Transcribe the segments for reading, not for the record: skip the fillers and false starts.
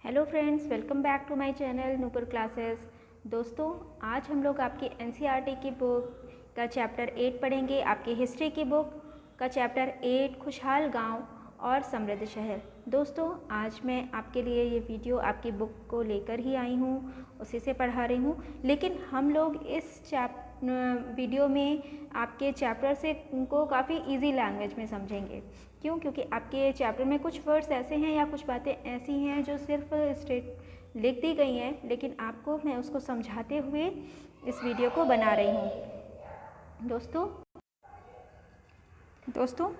Hello friends, welcome back to my channel Nupur classes. दोस्तों, आज हम लोग आपकी एनसीईआरटी की बुक का चैप्टर 8 पढ़ेंगे। आपकी हिस्ट्री की बुक का चैप्टर 8 खुशहाल गांव और समृद्ध शहर। दोस्तों, आज मैं आपके लिए ये वीडियो आपकी बुक को लेकर ही आई हूँ, उसी से पढ़ा रही हूँ। लेकिन हम लोग इस वीडियो में आपके चैप्टर से को काफ़ी इजी लैंग्वेज में समझेंगे। क्यों? क्योंकि आपके चैप्टर में कुछ वर्ड्स ऐसे हैं या कुछ बातें ऐसी हैं जो सिर्फ स्ट्रेट लिख दी गई हैं, लेकिन आपको मैं उसको समझाते हुए इस वीडियो को बना रही हूँ। दोस्तों,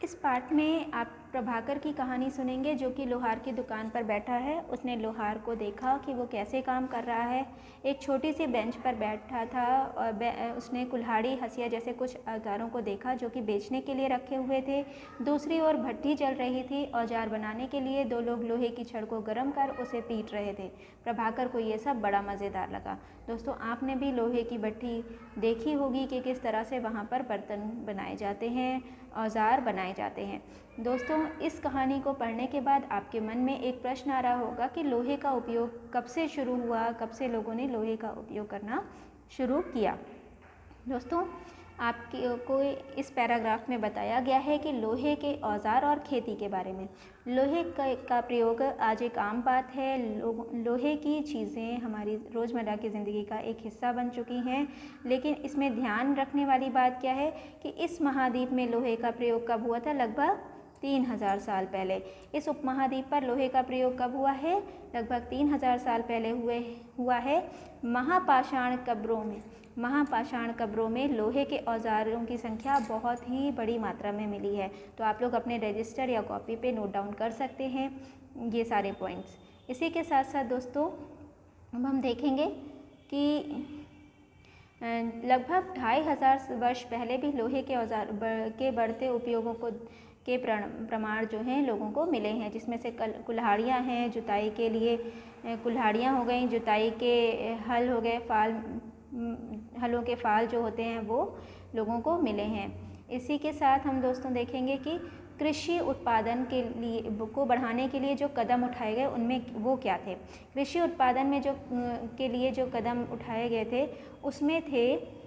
इस पार्ट में आप प्रभाकर की कहानी सुनेंगे, जो कि लोहार की दुकान पर बैठा है। उसने लोहार को देखा कि वो कैसे काम कर रहा है। एक छोटी सी बेंच पर बैठा था और उसने कुल्हाड़ी, हंसिया जैसे कुछ औजारों को देखा जो कि बेचने के लिए रखे हुए थे। दूसरी ओर भट्टी जल रही थी। औजार बनाने के लिए दो लोग लोहे की छड़ को गर्म कर उसे पीट रहे थे। प्रभाकर को ये सब बड़ा मज़ेदार लगा। दोस्तों, आपने भी लोहे की भट्टी देखी होगी कि किस तरह से वहाँ पर बर्तन बनाए जाते हैं, औजार बनाए जाते हैं। दोस्तों, इस कहानी को पढ़ने के बाद आपके मन में एक प्रश्न आ रहा होगा कि लोहे का उपयोग कब से शुरू हुआ, कब से लोगों ने लोहे का उपयोग करना शुरू किया। दोस्तों, आपको इस पैराग्राफ में बताया गया है कि लोहे के औजार और खेती के बारे में। लोहे का प्रयोग आज एक आम बात है। लोहे की चीज़ें हमारी रोज़मर्रा की ज़िंदगी का एक हिस्सा बन चुकी हैं। लेकिन इसमें ध्यान रखने वाली बात क्या है कि इस महाद्वीप में लोहे का प्रयोग कब हुआ था? लगभग 3000 साल पहले। इस उपमहाद्वीप पर लोहे का प्रयोग कब हुआ है? लगभग 3000 साल पहले हुआ है। महापाषाण कब्रों में लोहे के औजारों की संख्या बहुत ही बड़ी मात्रा में मिली है। तो आप लोग अपने रजिस्टर या कॉपी पे नोट डाउन कर सकते हैं ये सारे पॉइंट्स। इसी के साथ साथ दोस्तों, अब हम देखेंगे कि लगभग 2500 वर्ष पहले भी लोहे के औजार के बढ़ते उपयोगों के प्रमाण जो हैं लोगों को मिले हैं, जिसमें से कुल्हाड़ियाँ हैं, जुताई के लिए कुल्हाड़ियाँ हो गई, जुताई के हल हो गए, हलों के फाल जो होते हैं वो लोगों को मिले हैं। इसी के साथ हम दोस्तों देखेंगे कि कृषि उत्पादन को बढ़ाने के लिए जो कदम उठाए गए उनमें वो क्या थे। कृषि उत्पादन में के लिए जो कदम उठाए गए थे उसमें थे,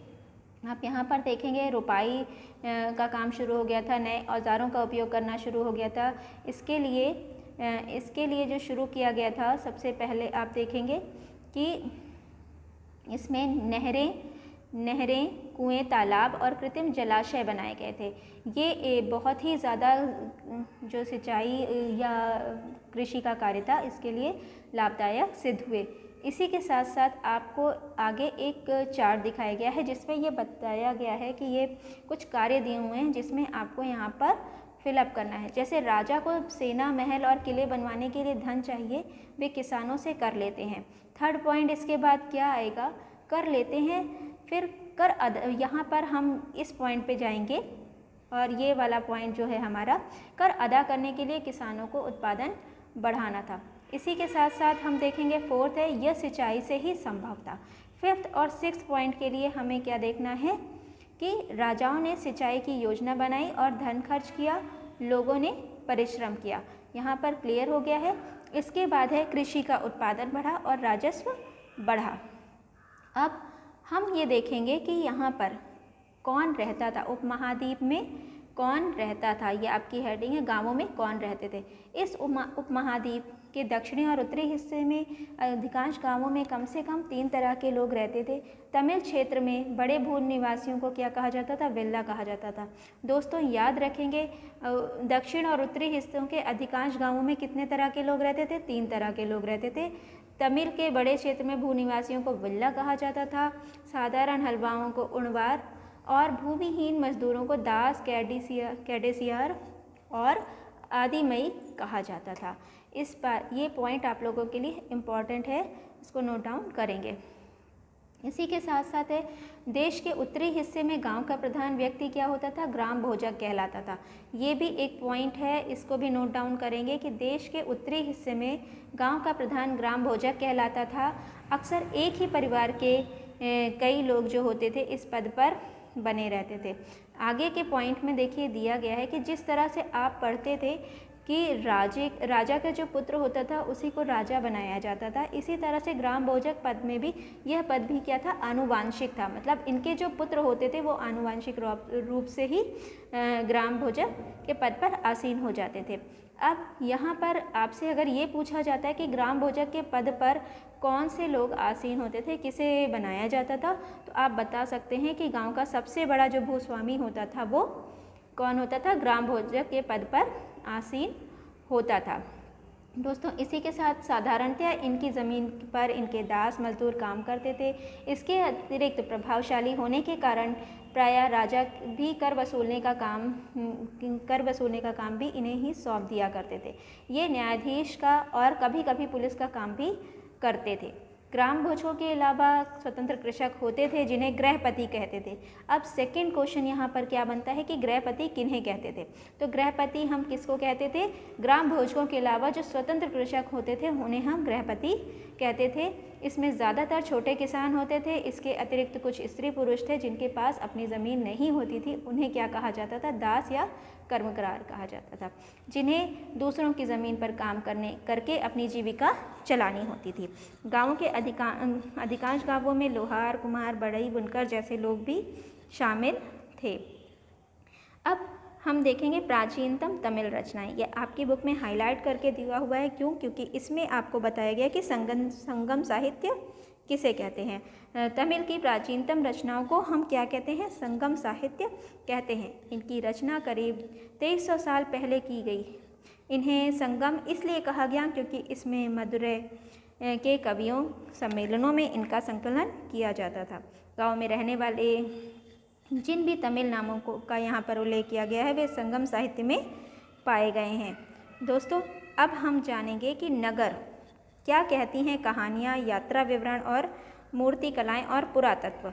आप यहाँ पर देखेंगे, रोपाई का काम शुरू हो गया था, नए औजारों का उपयोग करना शुरू हो गया था। इसके लिए जो शुरू किया गया था, सबसे पहले आप देखेंगे कि इसमें नहरें, कुएं, तालाब और कृत्रिम जलाशय बनाए गए थे। ये बहुत ही ज़्यादा जो सिंचाई या कृषि का कार्य था, इसके लिए लाभदायक सिद्ध हुए। इसी के साथ साथ आपको आगे एक चार्ट दिखाया गया है जिसमें ये बताया गया है कि ये कुछ कार्य दिए हुए हैं जिसमें आपको यहाँ पर फिलअप करना है। जैसे राजा को सेना, महल और किले बनवाने के लिए धन चाहिए, वे किसानों से कर लेते हैं। थर्ड पॉइंट इसके बाद क्या आएगा? कर लेते हैं। फिर यहाँ पर हम इस पॉइंट पे जाएंगे और ये वाला पॉइंट जो है हमारा, कर अदा करने के लिए किसानों को उत्पादन बढ़ाना था। इसी के साथ साथ हम देखेंगे फोर्थ है, यह सिंचाई से ही संभव था। फिफ्थ और सिक्स्थ पॉइंट के लिए हमें क्या देखना है कि राजाओं ने सिंचाई की योजना बनाई और धन खर्च किया, लोगों ने परिश्रम किया। यहाँ पर क्लियर हो गया है। इसके बाद है कृषि का उत्पादन बढ़ा और राजस्व बढ़ा। अब हम ये देखेंगे कि यहाँ पर कौन रहता था, उपमहाद्वीप में कौन रहता था। ये आपकी हेडिंग है, गांवों में कौन रहते थे। इस उपमहाद्वीप के दक्षिणी और उत्तरी हिस्से में अधिकांश गांवों में कम से कम 3 तरह के लोग रहते थे। तमिल क्षेत्र में बड़े भूमि निवासियों को क्या कहा जाता था? वेल्ला कहा जाता था। दोस्तों, याद रखेंगे, दक्षिण और उत्तरी हिस्सों के अधिकांश गाँवों में कितने तरह के लोग रहते थे? 3 तरह के लोग रहते थे। तमिल के बड़े क्षेत्र में भूनिवासियों को वेल्ला कहा जाता था, साधारण हलवाओं को उणवार और भूमिहीन मजदूरों को दास, कैडेसियर और आदिमई कहा जाता था। ये पॉइंट आप लोगों के लिए इम्पॉर्टेंट है, इसको नोट डाउन करेंगे। इसी के साथ साथ है, देश के उत्तरी हिस्से में गांव का प्रधान व्यक्ति क्या होता था? ग्राम भोजक कहलाता था। ये भी एक पॉइंट है, इसको भी नोट डाउन करेंगे कि देश के उत्तरी हिस्से में गांव का प्रधान ग्राम भोजक कहलाता था। अक्सर एक ही परिवार के कई लोग जो होते थे इस पद पर बने रहते थे। आगे के पॉइंट में देखिए दिया गया है कि जिस तरह से आप पढ़ते थे कि राजा का जो पुत्र होता था उसी को राजा बनाया जाता था। इसी तरह से ग्राम भोजक पद में भी यह पद भी क्या था, आनुवांशिक था। मतलब इनके जो पुत्र होते थे वो आनुवांशिक रूप से ही ग्राम भोजक के पद पर आसीन हो जाते थे। अब यहाँ पर आपसे अगर ये पूछा जाता है कि ग्राम भोजक के पद पर कौन से लोग आसीन होते थे, किसे बनाया जाता था, तो आप बता सकते हैं कि गांव का सबसे बड़ा जो भूस्वामी होता था वो कौन होता था, ग्राम भोजक के पद पर आसीन होता था। दोस्तों इसी के साथ साधारणतया इनकी ज़मीन पर इनके दास मजदूर काम करते थे। इसके अतिरिक्त प्रभावशाली होने के कारण प्रायः राजा भी कर वसूलने का काम भी इन्हें ही सौंप दिया करते थे। ये न्यायाधीश का और कभी कभी पुलिस का काम भी करते थे। ग्राम भोजों के अलावा स्वतंत्र कृषक होते थे जिन्हें गृहपति कहते थे। अब सेकंड क्वेश्चन यहाँ पर क्या बनता है कि गृहपति किन्हें कहते थे, तो गृहपति हम किसको कहते थे, ग्राम भोजों के अलावा जो स्वतंत्र कृषक होते थे उन्हें हम गृहपति कहते थे। इसमें ज़्यादातर छोटे किसान होते थे। इसके अतिरिक्त कुछ स्त्री पुरुष थे जिनके पास अपनी ज़मीन नहीं होती थी, उन्हें क्या कहा जाता था, दास या कर्मकरार कहा जाता था, जिन्हें दूसरों की ज़मीन पर काम करके अपनी जीविका चलानी होती थी। गाँव के अधिकांश गाँवों में लोहार, कुम्हार, बढ़ई, बुनकर जैसे लोग भी शामिल थे। अब हम देखेंगे प्राचीनतम तमिल रचनाएं। ये आपकी बुक में हाईलाइट करके दिया हुआ है, क्यों, क्योंकि इसमें आपको बताया गया कि संगम साहित्य किसे कहते हैं। तमिल की प्राचीनतम रचनाओं को हम क्या कहते हैं, संगम साहित्य कहते हैं। इनकी रचना करीब 2300 साल पहले की गई। इन्हें संगम इसलिए कहा गया क्योंकि इसमें मदुरै के कवियों सम्मेलनों में इनका संकलन किया जाता था। गाँव में रहने वाले जिन भी तमिल नामों का यहाँ पर उल्लेख किया गया है वे संगम साहित्य में पाए गए हैं। दोस्तों अब हम जानेंगे कि नगर क्या कहती हैं कहानियाँ, यात्रा विवरण और मूर्ति कलाएँ और पुरातत्व।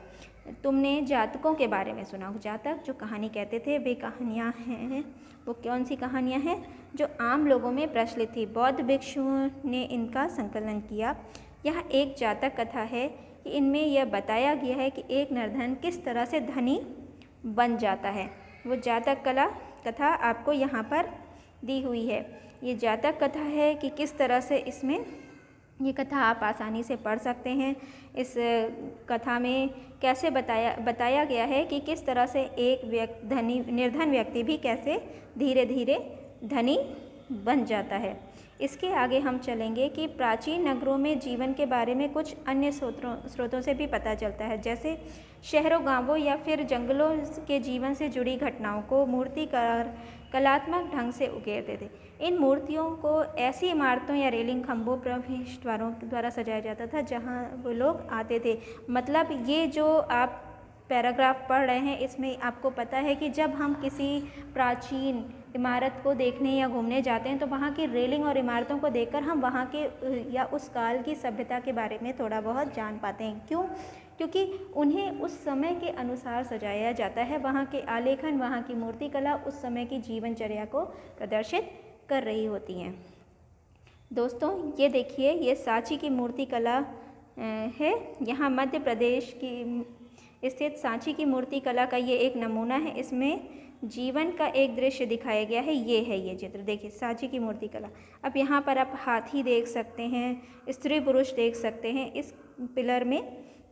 तुमने जातकों के बारे में सुना हो। जातक जो कहानी कहते थे वे कहानियाँ हैं, वो कौन सी कहानियाँ हैं, जो आम लोगों में प्रचलित थी। बौद्ध भिक्षुओं ने इनका संकलन किया। यह एक जातक कथा है कि इनमें यह बताया गया है कि एक निर्धन किस तरह से धनी बन जाता है। वो जातक कथा आपको यहाँ पर दी हुई है। ये जातक कथा है कि किस तरह से इसमें ये कथा आप आसानी से पढ़ सकते हैं। इस कथा में कैसे बताया गया है कि किस तरह से एक निर्धन व्यक्ति भी कैसे धीरे धीरे धनी बन जाता है। इसके आगे हम चलेंगे कि प्राचीन नगरों में जीवन के बारे में कुछ अन्य स्रोतों से भी पता चलता है, जैसे शहरों, गांवों या फिर जंगलों के जीवन से जुड़ी घटनाओं को मूर्तिकार कलात्मक ढंग से उकेरते थे। इन मूर्तियों को ऐसी इमारतों या रेलिंग खंभों, प्रवेश द्वारों द्वारा सजाया जाता था जहां वो लोग आते थे। मतलब ये जो आप पैराग्राफ पढ़ रहे हैं इसमें आपको पता है कि जब हम किसी प्राचीन इमारत को देखने या घूमने जाते हैं तो वहाँ की रेलिंग और इमारतों को देखकर हम वहाँ के या उस काल की सभ्यता के बारे में थोड़ा बहुत जान पाते हैं। क्यों? क्योंकि उन्हें उस समय के अनुसार सजाया जाता है। वहाँ के आलेखन, वहाँ की मूर्तिकला उस समय की जीवनचर्या को प्रदर्शित कर रही होती हैं। दोस्तों ये देखिए, ये सांची की मूर्तिकला है। यहाँ मध्य प्रदेश की स्थित सांची की मूर्तिकला का ये एक नमूना है। इसमें जीवन का एक दृश्य दिखाया गया है। ये है ये चित्र, देखिए सांची की मूर्तिकला। अब यहाँ पर आप हाथी देख सकते हैं, स्त्री पुरुष देख सकते हैं। इस पिलर में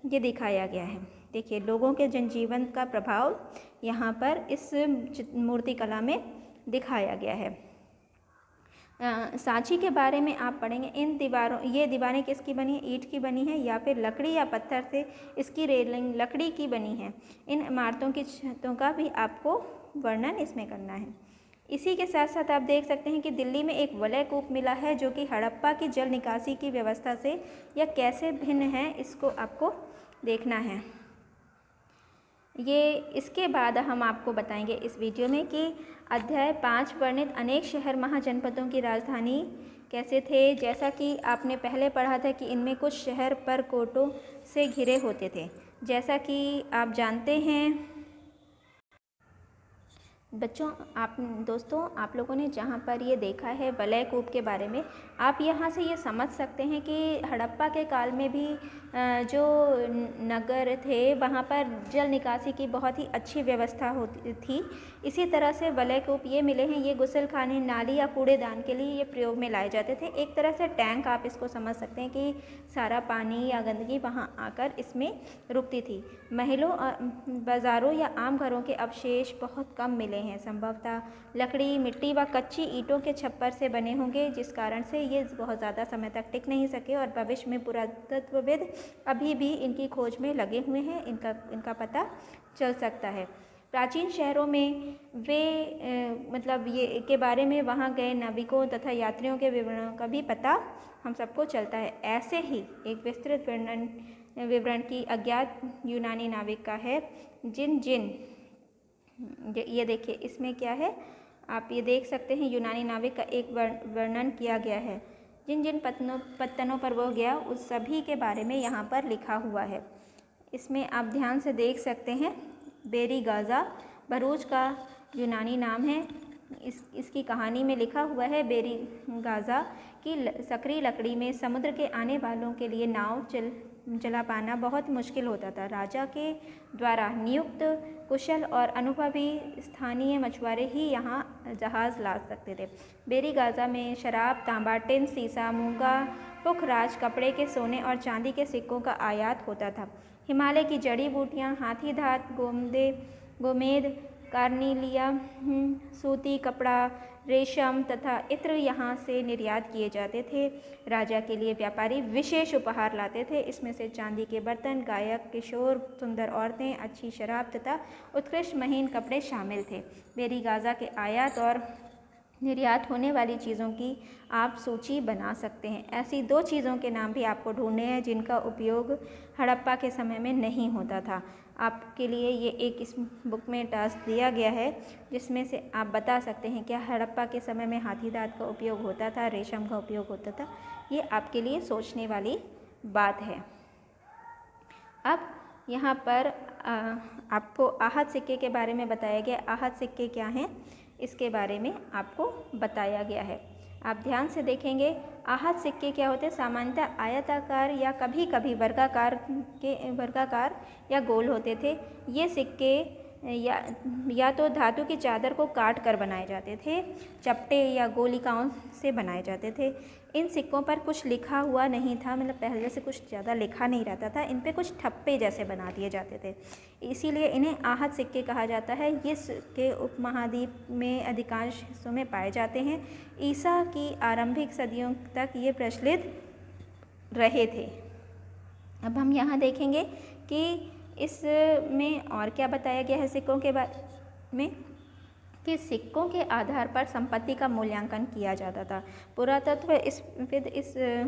ये दिखाया गया है। देखिए लोगों के जनजीवन का प्रभाव यहाँ पर इस मूर्तिकला में दिखाया गया है। सांची के बारे में आप पढ़ेंगे। ये दीवारें किसकी बनी है, ईंट की बनी है या फिर लकड़ी या पत्थर से इसकी रेलिंग लकड़ी की बनी है। इन इमारतों की छतों का भी आपको वर्णन इसमें करना है। इसी के साथ साथ आप देख सकते हैं कि दिल्ली में एक वलय कूप मिला है जो कि हड़प्पा की जल निकासी की व्यवस्था से यह कैसे भिन्न है, इसको आपको देखना है। ये इसके बाद हम आपको बताएंगे इस वीडियो में कि अध्याय 5 वर्णित अनेक शहर महाजनपदों की राजधानी कैसे थे। जैसा कि आपने पहले पढ़ा था कि इनमें कुछ शहर पर कोटों से घिरे होते थे। जैसा कि आप जानते हैं बच्चों दोस्तों आप लोगों ने जहाँ पर ये देखा है वलय कूप के बारे में, आप यहाँ से ये समझ सकते हैं कि हड़प्पा के काल में भी जो नगर थे वहाँ पर जल निकासी की बहुत ही अच्छी व्यवस्था होती थी। इसी तरह से वलय कूप ये मिले हैं, ये गुसलखाने, नाली या कूड़ेदान के लिए ये प्रयोग में लाए जाते थे। एक तरह से टैंक आप इसको समझ सकते हैं कि सारा पानी या गंदगी वहाँ आकर इसमें रुकती थी। महलों बाज़ारों या आम घरों के अवशेष बहुत कम मिले हैं। संभवतः लकड़ी, मिट्टी व कच्ची ईंटों के छप्पर से बने होंगे, जिस कारण से ये बहुत ज़्यादा समय तक टिक नहीं सके और भविष्य में पुरातत्वविद अभी भी इनकी खोज में लगे हुए हैं, इनका पता चल सकता है। प्राचीन शहरों में वे मतलब ये के बारे में वहाँ गए नाविकों तथा यात्रियों के विवरणों का भी पता हम सबको चलता है। ऐसे ही एक विस्तृत विवरण की अज्ञात यूनानी नाविक का है, ये देखिए इसमें क्या है, आप ये देख सकते हैं यूनानी नाविक का एक वर्णन किया गया है। जिन जिन पत्तनों पर वो गया उस सभी के बारे में यहाँ पर लिखा हुआ है। इसमें आप ध्यान से देख सकते हैं, बेरी गाज़ा भरूच का यूनानी नाम है। इसकी कहानी में लिखा हुआ है, बेरी गाज़ा की सक्रिय लकड़ी में समुद्र के आने वालों के लिए नाव चला पाना बहुत मुश्किल होता था। राजा के द्वारा नियुक्त कुशल और अनुभवी स्थानीय मछुआरे ही यहाँ जहाज़ ला सकते थे। बेरी गाज़ा में शराब, तांबा, टिन, सीसा, मूंगा, पुखराज, कपड़े के सोने और चांदी के सिक्कों का आयात होता था। हिमालय की जड़ी बूटियाँ, हाथी दांत, गोमेद, कार्निलिया, सूती कपड़ा, रेशम तथा इत्र यहाँ से निर्यात किए जाते थे। राजा के लिए व्यापारी विशेष उपहार लाते थे। इसमें से चांदी के बर्तन, गायक, किशोर, सुंदर औरतें, अच्छी शराब तथा उत्कृष्ट महीन कपड़े शामिल थे। बेरी गाज़ा के आयात और निर्यात होने वाली चीज़ों की आप सूची बना सकते हैं। ऐसी 2 चीज़ों के नाम भी आपको ढूंढने हैं जिनका उपयोग हड़प्पा के समय में नहीं होता था। आपके लिए ये एक इस बुक में टास्क दिया गया है, जिसमें से आप बता सकते हैं क्या हड़प्पा के समय में हाथी दांत का उपयोग होता था, रेशम का उपयोग होता था। ये आपके लिए सोचने वाली बात है। अब यहाँ पर आपको आहत सिक्के के बारे में बताया गया। आहत सिक्के क्या हैं, इसके बारे में आपको बताया गया है। आप ध्यान से देखेंगे, आहत सिक्के क्या होते हैं, सामान्यतः आयताकार या कभी कभी वर्गाकार या गोल होते थे। ये सिक्के या तो धातु की चादर को काट कर बनाए जाते थे, चपटे या गोलिकाओं से बनाए जाते थे। इन सिक्कों पर कुछ लिखा हुआ नहीं था, मतलब पहले से कुछ ज़्यादा लिखा नहीं रहता था। इन पे कुछ ठप्पे जैसे बना दिए जाते थे, इसीलिए इन्हें आहत सिक्के कहा जाता है। ये सिक्के उपमहाद्वीप में अधिकांश हिस्सों में पाए जाते हैं। ईसा की आरंभिक सदियों तक ये प्रचलित रहे थे। अब हम यहाँ देखेंगे कि इसमें और क्या बताया गया है सिक्कों के बारे में, कि सिक्कों के आधार पर संपत्ति का मूल्यांकन किया जाता था। पुरातत्व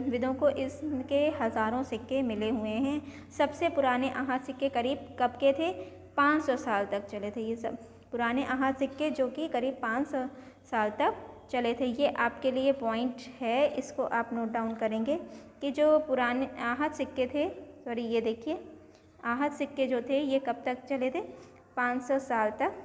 विदों को इसके हज़ारों सिक्के मिले हुए हैं। सबसे पुराने आहत सिक्के करीब कब के थे, 500 साल तक चले थे। ये सब पुराने आहत सिक्के जो कि करीब 500 साल तक चले थे। ये आपके लिए पॉइंट है, इसको आप नोट डाउन करेंगे कि जो पुराने आहत सिक्के थे, ये देखिए आहत सिक्के जो थे ये कब तक चले थे, 500 साल तक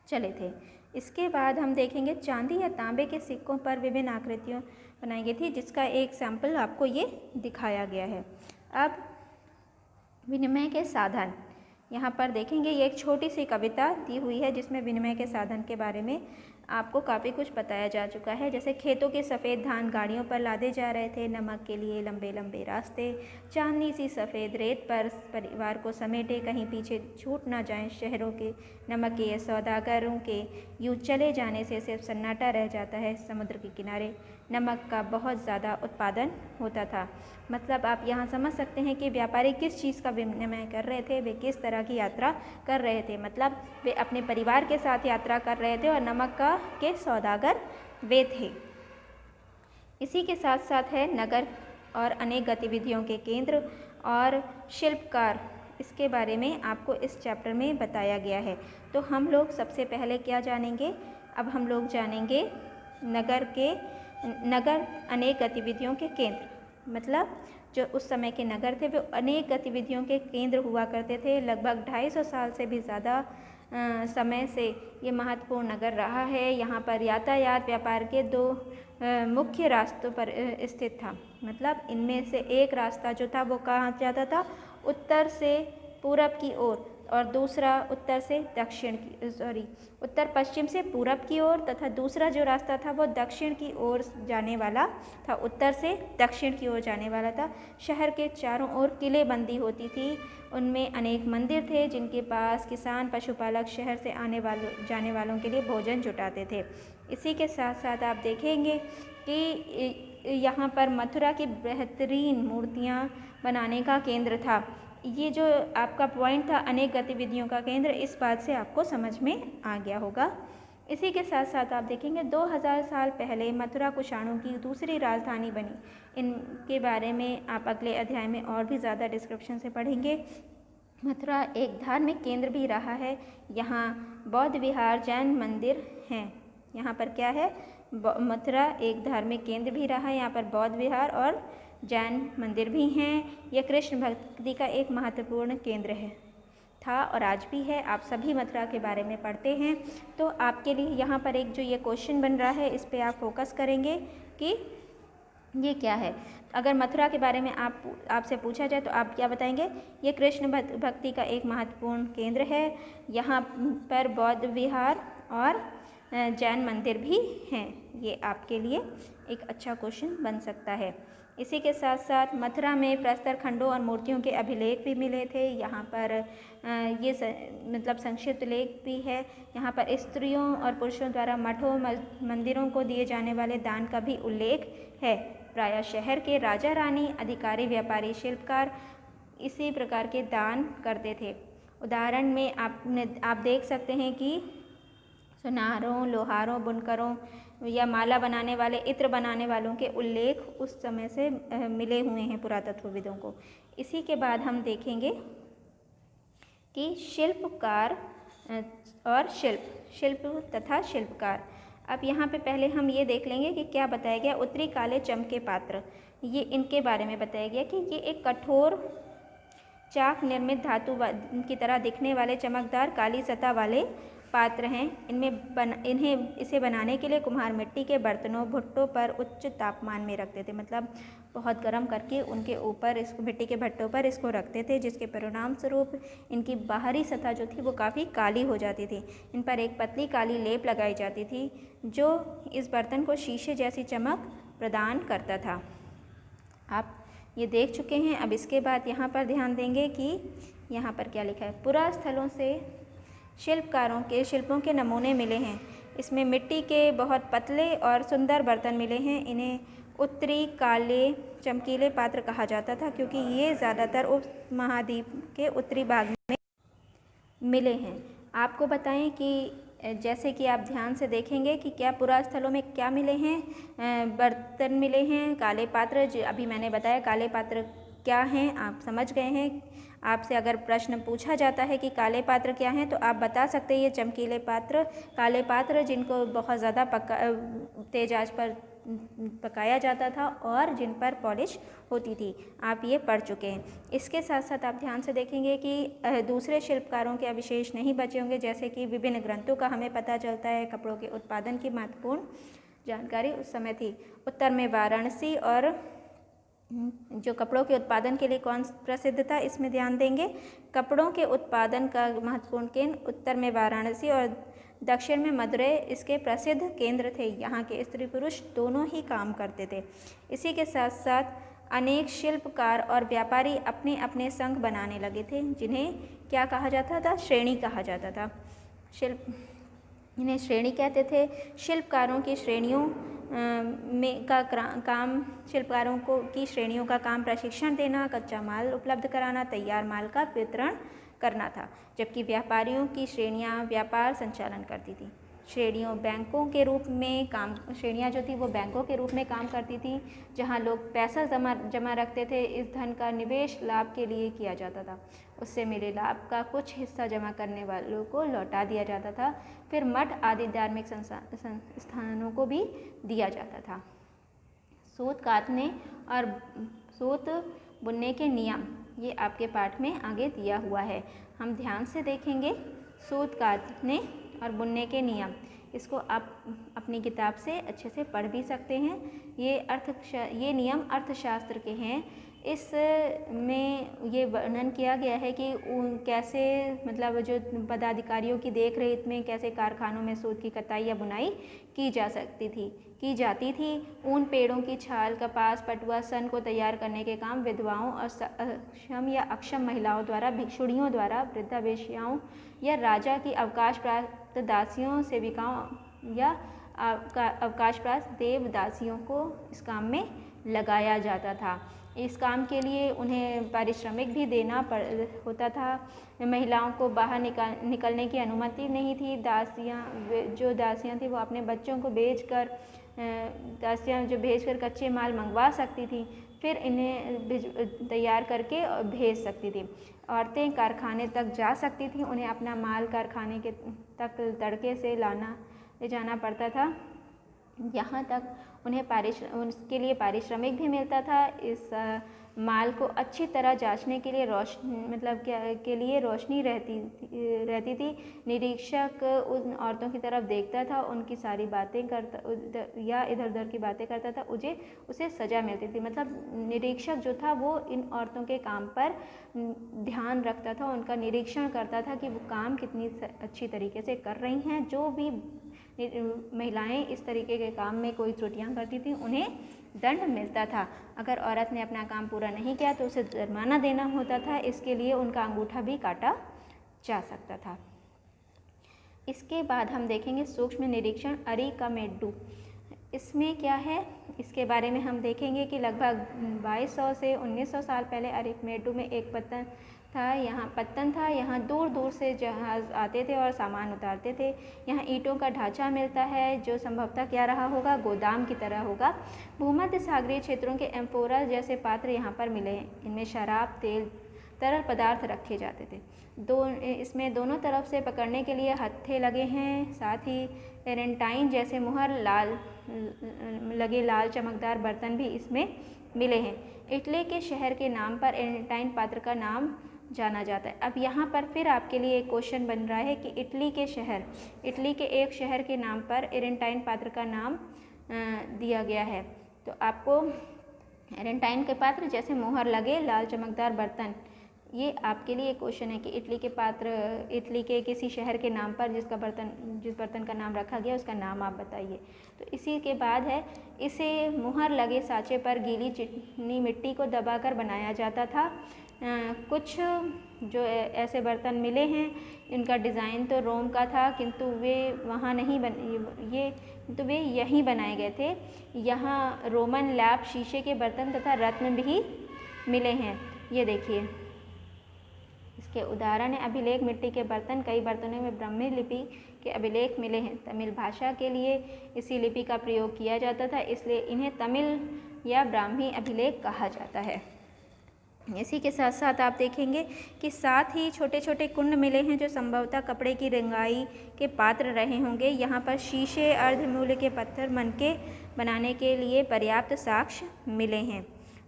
चले थे। इसके बाद हम देखेंगे चांदी या तांबे के सिक्कों पर विभिन्न आकृतियाँ बनाई गई थी, जिसका एक सैंपल आपको ये दिखाया गया है। अब विनिमय के साधन यहाँ पर देखेंगे, ये एक छोटी सी कविता दी हुई है जिसमें विनिमय के साधन के बारे में आपको काफ़ी कुछ बताया जा चुका है। जैसे खेतों के सफ़ेद धान गाड़ियों पर लादे जा रहे थे, नमक के लिए लंबे लंबे रास्ते, चांदनी सी सफ़ेद रेत पर परिवार को समेटे कहीं पीछे छूट ना जाएं, शहरों के नमक के सौदागरों के यूँ चले जाने से सिर्फ सन्नाटा रह जाता है। समुद्र के किनारे नमक का बहुत ज़्यादा उत्पादन होता था। मतलब आप यहाँ समझ सकते हैं कि व्यापारी किस चीज़ का विनिमय कर रहे थे, वे किस तरह की यात्रा कर रहे थे। मतलब वे अपने परिवार के साथ यात्रा कर रहे थे और नमक के सौदागर वे थे। इसी के साथ साथ है नगर और अनेक गतिविधियों के केंद्र और शिल्पकार, इसके बारे में आपको इस चैप्टर में बताया गया है। तो हम लोग सबसे पहले क्या जानेंगे, अब हम लोग जानेंगे नगर अनेक गतिविधियों के केंद्र। मतलब जो उस समय के नगर थे वे अनेक गतिविधियों के केंद्र हुआ करते थे। लगभग 250 साल से भी ज़्यादा समय से ये महत्वपूर्ण नगर रहा है। यहाँ पर यातायात व्यापार के दो मुख्य रास्तों पर स्थित था। मतलब इनमें से एक रास्ता जो था वो कहाँ जाता था, उत्तर से पूरब की ओर, और दूसरा उत्तर से दक्षिण की उत्तर पश्चिम से पूरब की ओर, तथा दूसरा जो रास्ता था वो दक्षिण की ओर जाने वाला था, उत्तर से दक्षिण की ओर जाने वाला था। शहर के चारों ओर किलेबंदी होती थी, उनमें अनेक मंदिर थे जिनके पास किसान पशुपालक शहर से जाने वालों के लिए भोजन जुटाते थे। इसी के साथ साथ आप देखेंगे कि यहाँ पर मथुरा की बेहतरीन मूर्तियाँ बनाने का केंद्र था। ये जो आपका पॉइंट था अनेक गतिविधियों का केंद्र, इस बात से आपको समझ में आ गया होगा। इसी के साथ साथ आप देखेंगे 2000 साल पहले मथुरा कुषाणों की दूसरी राजधानी बनी। इनके बारे में आप अगले अध्याय में और भी ज़्यादा डिस्क्रिप्शन से पढ़ेंगे। मथुरा एक धार्मिक केंद्र भी रहा है। यहाँ बौद्ध विहार, जैन मंदिर हैं। यहाँ पर क्या है, मथुरा एक धार्मिक केंद्र भी रहा है। यहाँ पर बौद्ध विहार और जैन मंदिर भी हैं। यह कृष्ण भक्ति का एक महत्वपूर्ण केंद्र था और आज भी है। आप सभी मथुरा के बारे में पढ़ते हैं, तो आपके लिए यहाँ पर एक जो ये क्वेश्चन बन रहा है इस पे आप फोकस करेंगे कि ये क्या है। अगर मथुरा के बारे में आपसे पूछा जाए तो आप क्या बताएंगे, ये कृष्ण भक्ति का एक महत्वपूर्ण केंद्र है। यहाँ पर बौद्ध विहार और जैन मंदिर भी हैं। ये आपके लिए एक अच्छा क्वेश्चन बन सकता है। इसी के साथ साथ मथुरा में प्रस्तर खंडों और मूर्तियों के अभिलेख भी मिले थे। यहाँ पर मतलब संक्षिप्त लेख भी है। यहाँ पर स्त्रियों और पुरुषों द्वारा मठों मंदिरों को दिए जाने वाले दान का भी उल्लेख है। प्रायः शहर के राजा रानी, अधिकारी, व्यापारी, शिल्पकार इसी प्रकार के दान करते थे। उदाहरण में आप देख सकते हैं कि सुनारों, लोहारों, बुनकरों या माला बनाने वाले, इत्र बनाने वालों के उल्लेख उस समय से मिले हुए हैं पुरातत्वविदों को। इसी के बाद हम देखेंगे कि शिल्पकार और शिल्प तथा शिल्पकार। अब यहाँ पे पहले हम ये देख लेंगे कि क्या बताया गया। उत्तरी काले चमके पात्र, ये इनके बारे में बताया गया कि ये एक कठोर चाक निर्मित धातु की तरह दिखने वाले चमकदार काली सतह वाले पात्र हैं। इसे बनाने के लिए कुम्हार मिट्टी के बर्तनों, भुट्टों पर उच्च तापमान में रखते थे। मतलब बहुत गर्म करके उनके ऊपर इसको मिट्टी के भट्टों पर इसको रखते थे, जिसके परिणाम स्वरूप इनकी बाहरी सतह जो थी वो काफ़ी काली हो जाती थी। इन पर एक पतली काली लेप लगाई जाती थी जो इस बर्तन को शीशे जैसी चमक प्रदान करता था। आप ये देख चुके हैं। अब इसके बाद यहाँ पर ध्यान देंगे कि यहाँ पर क्या लिखा है। पुरा स्थलों से शिल्पकारों के शिल्पों के नमूने मिले हैं। इसमें मिट्टी के बहुत पतले और सुंदर बर्तन मिले हैं। इन्हें उत्तरी काले चमकीले पात्र कहा जाता था क्योंकि ये ज़्यादातर उपमहाद्वीप के उत्तरी भाग में मिले हैं। आपको बताएं कि जैसे कि आप ध्यान से देखेंगे कि क्या पुरास्थलों में क्या मिले हैं, बर्तन मिले हैं, काले पात्र। अभी मैंने बताया काले पात्र क्या हैं, आप समझ गए हैं। आपसे अगर प्रश्न पूछा जाता है कि काले पात्र क्या हैं तो आप बता सकते हैं ये चमकीले पात्र, काले पात्र जिनको बहुत ज़्यादा तेज आंच पर पकाया जाता था और जिन पर पॉलिश होती थी। आप ये पढ़ चुके हैं। इसके साथ साथ आप ध्यान से देखेंगे कि दूसरे शिल्पकारों के अवशेष नहीं बचे होंगे, जैसे कि विभिन्न ग्रंथों का हमें पता चलता है। कपड़ों के उत्पादन की महत्वपूर्ण जानकारी उस समय थी। उत्तर में वाराणसी, और जो कपड़ों के उत्पादन के लिए कौन प्रसिद्ध था, इसमें ध्यान देंगे। कपड़ों के उत्पादन का महत्वपूर्ण केंद्र उत्तर में वाराणसी और दक्षिण में मदुरै इसके प्रसिद्ध केंद्र थे। यहाँ के स्त्री पुरुष दोनों ही काम करते थे। इसी के साथ साथ अनेक शिल्पकार और व्यापारी अपने अपने संघ बनाने लगे थे, जिन्हें क्या कहा जाता था, श्रेणी कहा जाता था। इन्हें श्रेणी कहते थे। शिल्पकारों की श्रेणियों शिल्पकारों की श्रेणियों का काम प्रशिक्षण देना, कच्चा माल उपलब्ध कराना, तैयार माल का वितरण करना था, जबकि व्यापारियों की श्रेणियां व्यापार संचालन करती थी। श्रेणियां जो थी वो बैंकों के रूप में काम करती थी, जहां लोग पैसा जमा रखते थे। इस धन का निवेश लाभ के लिए किया जाता था। उससे मिले लाभ का कुछ हिस्सा जमा करने वालों को लौटा दिया जाता था। फिर मठ आदि धार्मिक संस्थानों को भी दिया जाता था। सूत कातने और सूत बुनने के नियम, ये आपके पाठ में आगे दिया हुआ है। हम ध्यान से देखेंगे। सूत काटने और बुनने के नियम। इसको आप अपनी किताब से अच्छे से पढ़ भी सकते हैं। ये नियम अर्थशास्त्र के हैं। इस में ये वर्णन किया गया है कि कैसे मतलब जो पदाधिकारियों की देख रेख में कैसे कारखानों में सूत की कताई या बुनाई की जाती थी। ऊन, पेड़ों की छाल, कपास, पटुआ, सन को तैयार करने के काम विधवाओं और सक्षम या अक्षम महिलाओं द्वारा, भिक्षुणियों द्वारा, वृद्धा वेश्याओं या राजा की अवकाश प्राप्त दासियों, सेविकाओं या अवकाश प्राप्त देवदासियों को इस काम में लगाया जाता था। इस काम के लिए उन्हें पारिश्रमिक भी देना होता था। महिलाओं को बाहर निकलने की अनुमति नहीं थी। दासियाँ थी वो अपने बच्चों को भेजकर कच्चे माल मंगवा सकती थी, फिर इन्हें तैयार करके भेज सकती थी। औरतें कारखाने तक जा सकती थी, उन्हें अपना माल कारखाने के तक तड़के से ले जाना पड़ता था। यहाँ तक उन्हें उसके लिए पारिश्रमिक भी मिलता था। इस माल को अच्छी तरह जांचने के लिए रोशनी रहती थी। निरीक्षक उन औरतों की तरफ देखता था, उनकी सारी बातें करता या इधर उधर की बातें करता था, उसे सज़ा मिलती थी। मतलब निरीक्षक जो था वो इन औरतों के काम पर ध्यान रखता था, उनका निरीक्षण करता था कि वो काम कितनी अच्छी तरीके से कर रही हैं। जो भी महिलाएं इस तरीके के काम में कोई त्रुटियां करती थी उन्हें दंड मिलता था। अगर औरत ने अपना काम पूरा नहीं किया तो उसे जुर्माना देना होता था। इसके लिए उनका अंगूठा भी काटा जा सकता था। इसके बाद हम देखेंगे सूक्ष्म निरीक्षण अरिकमेडु। इसमें क्या है, इसके बारे में हम देखेंगे कि लगभग 2200 से 1900 साल पहले अरिकमेडु में एक पत्तन था। यहाँ दूर दूर से जहाज़ आते थे और सामान उतारते थे। यहाँ ईंटों का ढांचा मिलता है जो संभवतः क्या रहा होगा, गोदाम की तरह होगा। भूमध्य सागरीय क्षेत्रों के एम्फोरा जैसे पात्र यहाँ पर मिले हैं। इनमें शराब, तेल, तरल पदार्थ रखे जाते थे। इसमें दोनों तरफ से पकड़ने के लिए हत्थे लगे हैं। साथ ही एरेंटाइन जैसे मुहर लगे लाल चमकदार बर्तन भी इसमें मिले हैं। इटली के शहर के नाम पर एरेंटाइन पात्र का नाम जाना जाता है। अब यहाँ पर फिर आपके लिए एक क्वेश्चन बन रहा है कि इटली के एक शहर के नाम पर एरेंटाइन पात्र का नाम दिया गया है। तो आपको एरेंटाइन के पात्र जैसे मोहर लगे लाल चमकदार बर्तन, ये आपके लिए क्वेश्चन है कि इटली के किसी शहर के नाम पर जिस बर्तन का नाम रखा गया उसका नाम आप बताइए। तो इसी के बाद है, इसे मुहर लगे साँचे पर गीली चिकनी मिट्टी को दबाकर बनाया जाता था। कुछ जो ऐसे बर्तन मिले हैं इनका डिज़ाइन तो रोम का था, किंतु वे यहीं बनाए गए थे। यहाँ रोमन लैप शीशे के बर्तन तथा रत्न भी मिले हैं। ये देखिए, इसके उदाहरण है अभिलेख मिट्टी के बर्तन। कई बर्तनों में ब्राह्मी लिपि के अभिलेख मिले हैं। तमिल भाषा के लिए इसी लिपि का प्रयोग किया जाता था, इसलिए इन्हें तमिल या ब्राह्मी अभिलेख कहा जाता है। इसी के साथ साथ आप देखेंगे कि साथ ही छोटे छोटे कुंड मिले हैं जो संभवतः कपड़े की रंगाई के पात्र रहे होंगे। यहाँ पर शीशे, अर्धमूल्य के पत्थर, मनके बनाने के लिए पर्याप्त साक्ष्य मिले हैं।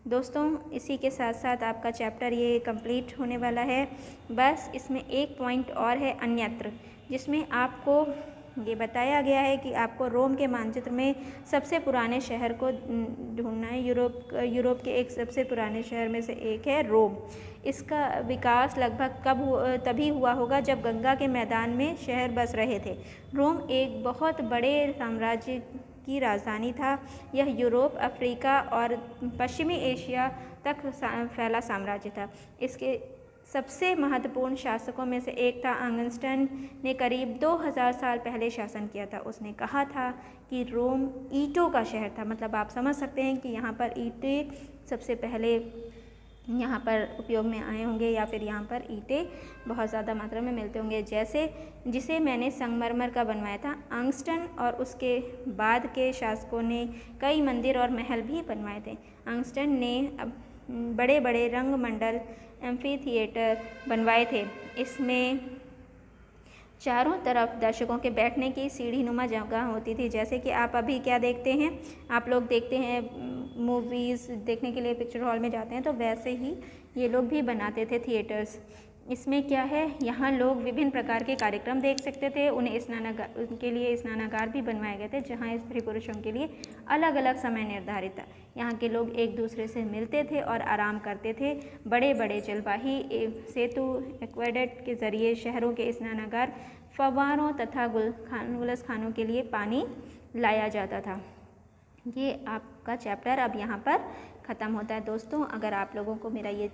दोस्तों, इसी के साथ साथ आपका चैप्टर ये कंप्लीट होने वाला है। बस इसमें एक पॉइंट और है, अन्यत्र, जिसमें आपको ये बताया गया है कि आपको रोम के मानचित्र में सबसे पुराने शहर को ढूंढना है। यूरोप के एक सबसे पुराने शहर में से एक है रोम। इसका विकास लगभग तभी हुआ होगा जब गंगा के मैदान में शहर बस रहे थे। रोम एक बहुत बड़े साम्राज्य की राजधानी था। यह यूरोप, अफ्रीका और पश्चिमी एशिया तक फैला साम्राज्य था। इसके सबसे महत्वपूर्ण शासकों में से एक था ऑगस्टस ने करीब 2000 साल पहले शासन किया था। उसने कहा था कि रोम ईंटों का शहर था। मतलब आप समझ सकते हैं कि यहाँ पर ईंटें सबसे पहले यहाँ पर उपयोग में आए होंगे, या फिर यहाँ पर ईंटें बहुत ज़्यादा मात्रा में मिलते होंगे, जिसे मैंने संगमरमर का बनवाया था। ऑगस्टस और उसके बाद के शासकों ने कई मंदिर और महल भी बनवाए थे। ऑगस्टस ने बड़े बड़े रंगमंडल, एम्फी थिएटर बनवाए थे। इसमें चारों तरफ दर्शकों के बैठने की सीढ़ीनुमा जगह होती थी। जैसे कि आप अभी क्या देखते हैं, आप लोग देखते हैं मूवीज़ देखने के लिए पिक्चर हॉल में जाते हैं, तो वैसे ही ये लोग भी बनाते थे थिएटर्स। इसमें क्या है, यहाँ लोग विभिन्न प्रकार के कार्यक्रम देख सकते थे। उनके लिए स्नानागार भी बनवाए गए थे, जहाँ स्त्री पुरुषों के लिए अलग अलग समय निर्धारित था। यहाँ के लोग एक दूसरे से मिलते थे और आराम करते थे। बड़े बड़े जलवाही सेतु एक्वेडक्ट के जरिए शहरों के स्नानागार, फव्वारों तथा गुलसखानों के लिए पानी लाया जाता था। ये आपका चैप्टर अब यहाँ पर ख़त्म होता है। दोस्तों, अगर आप लोगों को मेरा ये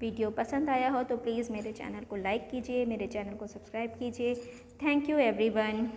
वीडियो पसंद आया हो तो प्लीज़ मेरे चैनल को लाइक कीजिए, मेरे चैनल को सब्सक्राइब कीजिए। Thank you everyone.